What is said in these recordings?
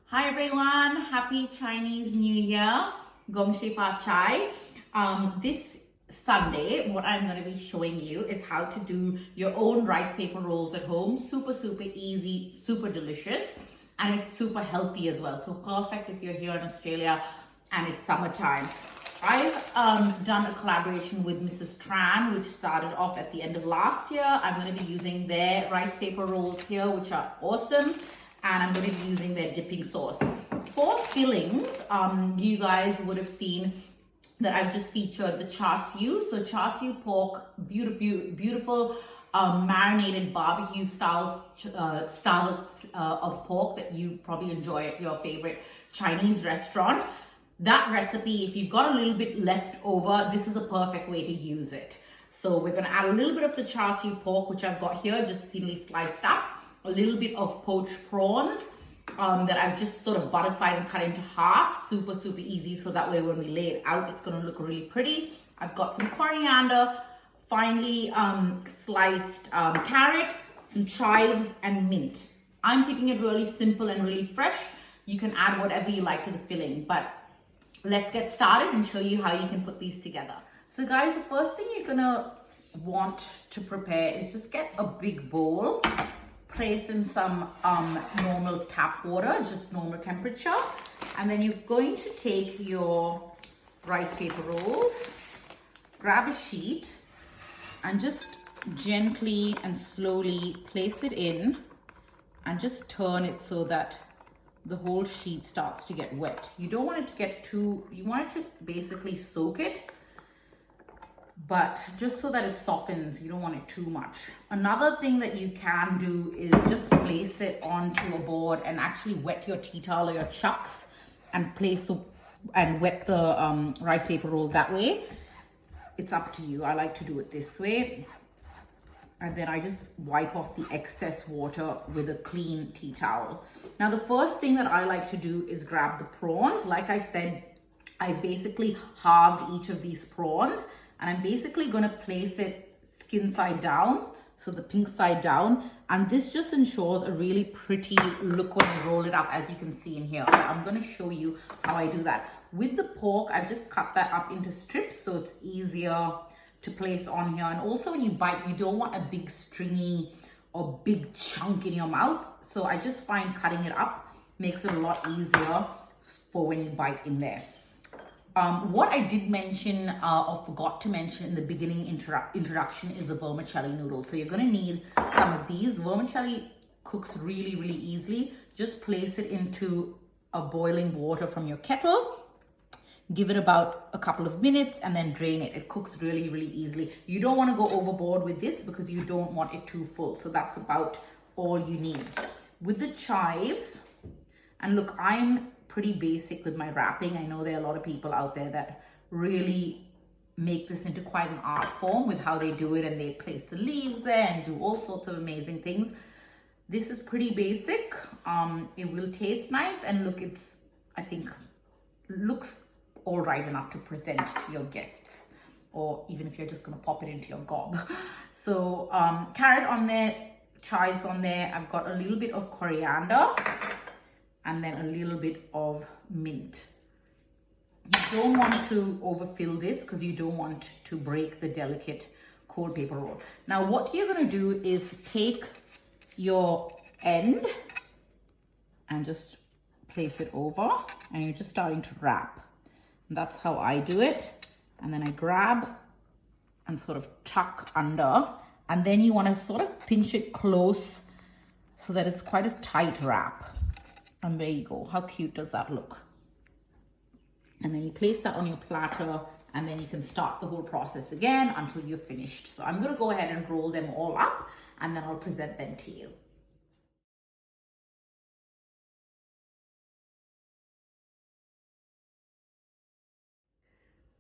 Hi everyone, happy Chinese New Year, Gong Pa Chai. This Sunday, what I'm going to be showing you is how to do your own rice paper rolls at home. Super easy, super delicious, and it's super healthy as well. So perfect if you're here in Australia and it's summertime. I've done a collaboration with Mrs. Tran, which started off at the end of last year. I'm going to be using their rice paper rolls here, which are awesome. And I'm going to be using their dipping sauce. For fillings, you guys would have seen that I've just featured the Char Sui. So Char Sui Pork, beautiful marinated barbecue styles of pork that you probably enjoy at your favorite Chinese restaurant. That recipe, if you've got a little bit left over, this is a perfect way to use it. So we're going to add a little bit of the Char Sui Pork, which I've got here, just thinly sliced up. A little bit of poached prawns that I've just sort of butterflied and cut into half. Super easy, so that way when we lay it out, it's going to look really pretty. I've got some coriander, finely sliced carrot, some chives, and mint. I'm keeping it really simple and really fresh. You can add whatever you like to the filling, but let's get started and show you how you can put these together. So guys, the first thing you're gonna want to prepare is just get a big bowl. Place in some normal tap water, just normal temperature. And then you're going to take your rice paper rolls, grab a sheet, and just gently and slowly place it in and just turn it so that the whole sheet starts to get wet. You don't want it to get too, you want it to basically soak it, but just so that it softens, you don't want it too much. Another thing that you can do is just place it onto a board and actually wet your tea towel or your chucks and wet the rice paper roll that way. It's up to you. I like to do it this way. And then I just wipe off the excess water with a clean tea towel. Now, the first thing that I like to do is grab the prawns. Like I said, I've basically halved each of these prawns. And I'm basically going to place it skin side down, so the pink side down. And this just ensures a really pretty look when you roll it up, as you can see in here. I'm going to show you how I do that. With the pork, I've just cut that up into strips, so it's easier to place on here. And also when you bite, you don't want a big stringy or big chunk in your mouth. So I just find cutting it up makes it a lot easier for when you bite in there. What I did mention or forgot to mention in the beginning introduction is the vermicelli noodles. So you're going to need some of these. Vermicelli cooks really easily. Just place it into a boiling water from your kettle. Give it about a couple of minutes and then drain it. It cooks really easily. You don't want to go overboard with this because you don't want it too full. So that's about all you need. With the chives, and look, I'm pretty basic with my wrapping. I know there are a lot of people out there that really make this into quite an art form with how they do it, and they place the leaves there and do all sorts of amazing things. This is pretty basic. It will taste nice, and look, I think looks all right enough to present to your guests, or even if you're just going to pop it into your gob. So carrot on there, chives on there. I've got a little bit of coriander and then a little bit of mint. You don't want to overfill this because you don't want to break the delicate cold paper roll. Now what you're going to do is take your end and just place it over, and you're just starting to wrap. And that's how I do it. And then I grab and sort of tuck under, and then you want to sort of pinch it close so that it's quite a tight wrap. And there you go. How cute does that look? And then you place that on your platter, and then you can start the whole process again until you're finished. So I'm going to go ahead and roll them all up, and then I'll present them to you.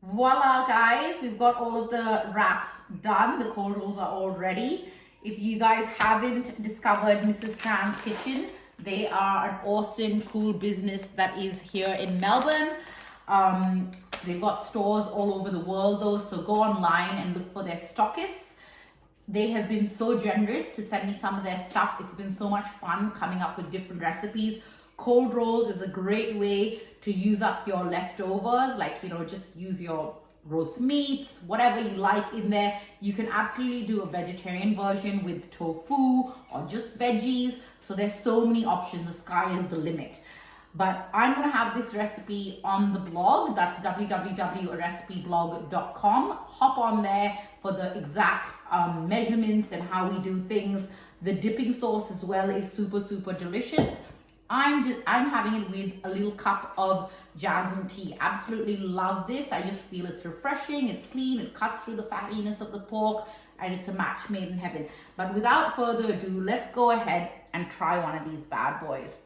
Voila, guys, we've got all of the wraps done. The cold rolls are all ready. If you guys haven't discovered Mrs. Tran's Kitchen, they are an awesome, cool business that is here in Melbourne. They've got stores all over the world though, so go online and look for their stockists. They have been so generous to send me some of their stuff. It's been so much fun coming up with different recipes. Cold rolls is a great way to use up your leftovers, like, you know, just use your roast meats, whatever you like in there. You can absolutely do a vegetarian version with tofu or just veggies. So there's so many options. The sky is the limit. But I'm going to have this recipe on the blog. That's www.recipeblog.com. Hop on there for the exact measurements and how we do things. The dipping sauce as well is super, super delicious. I'm having it with a little cup of jasmine tea. Absolutely love this. I just feel it's refreshing, it's clean, it cuts through the fattiness of the pork, and it's a match made in heaven. But without further ado, let's go ahead and try one of these bad boys.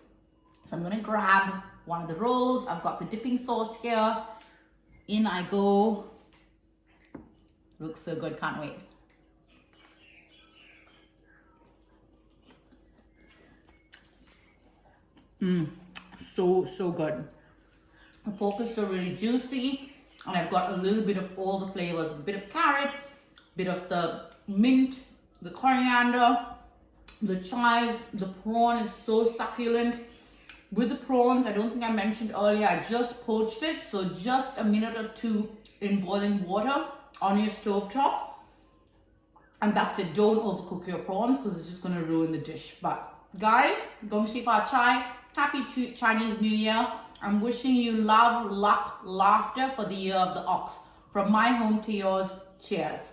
So I'm gonna grab one of the rolls. I've got the dipping sauce here. In I go. Looks so good, can't wait. So good. The pork is still really juicy, and I've got a little bit of all the flavors, a bit of carrot, a bit of the mint, the coriander, the chives. The prawn is so succulent. With the prawns, I don't think I mentioned earlier, I just poached it, so just a minute or two in boiling water on your stovetop, and that's it. Don't overcook your prawns because it's just going to ruin the dish. But guys, Gong Xi Fa Chai, happy Chinese New Year. I'm wishing you love, luck, laughter for the year of the ox. From my home to yours, cheers.